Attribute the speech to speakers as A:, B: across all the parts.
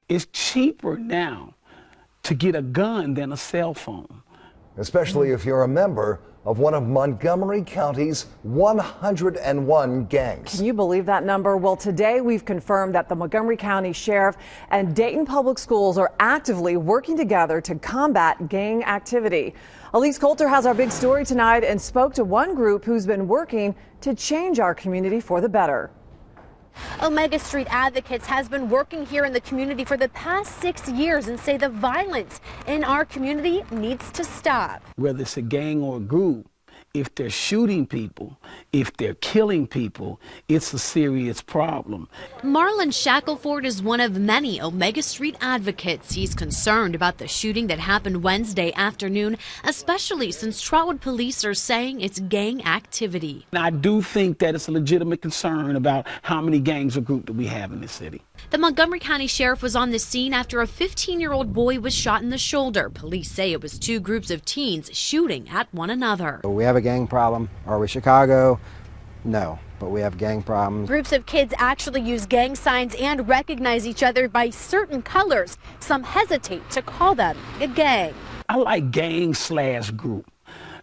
A: It's cheaper now to get a gun than a cell phone.
B: Especially if you're a member of one of Montgomery County's 101 gangs.
C: Can you believe that number? Well, today we've confirmed that the Montgomery County Sheriff and Dayton Public Schools are actively working together to combat gang activity. Elise Coulter has our big story tonight and spoke to one group who's been working to change our community for the better.
D: Omega Street Advocates has been working here in the community for the past 6 years and say the violence in our community needs to stop.
A: Whether it's a gang or a group, if they're shooting people, if they're killing people, it's a serious problem.
D: Marlon Shackelford is one of many Omega Street advocates. He's concerned about the shooting that happened Wednesday afternoon, especially since Trotwood Police are saying it's gang activity.
A: And I do think that it's a legitimate concern about how many gangs or groups that we have in the city.
D: The Montgomery County Sheriff was on the scene after a 15-year-old boy was shot in the shoulder. Police say it was two groups of teens shooting at one another.
E: We have a gang problem. Are we Chicago? No, but we have gang problems.
D: Groups of kids actually use gang signs and recognize each other by certain colors. Some hesitate to call them a gang.
A: I like gang/group.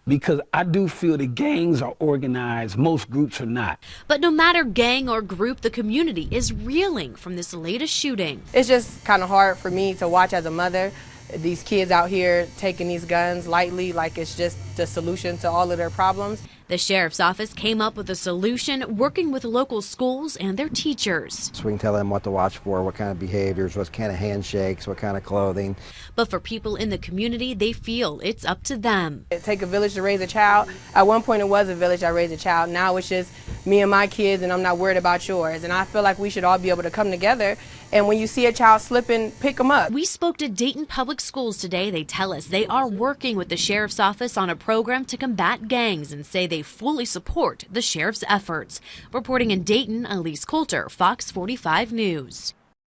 A: Because I do feel that gangs are organized, most groups are not.
D: But no matter gang or group, the community is reeling from this latest shooting.
F: It's just kind of hard for me to watch as a mother, these kids out here taking these guns lightly like it's just the solution to all of their problems.
D: The sheriff's office came up with a solution, working with local schools and their teachers.
E: So we can tell them what to watch for, what kind of behaviors, what kind of handshakes, what kind of clothing.
D: But for people in the community, they feel it's up to them.
F: It takes a village to raise a child. At one point it was a village, I raised a child. Now it's just me and my kids and I'm not worried about yours. And I feel like we should all be able to come together. And when you see a child slipping, pick them up.
D: We spoke to Dayton Public Schools today. They tell us they are working with the sheriff's office on a program to combat gangs and say they fully support the sheriff's efforts. Reporting in Dayton, Elise Coulter, Fox 45 News.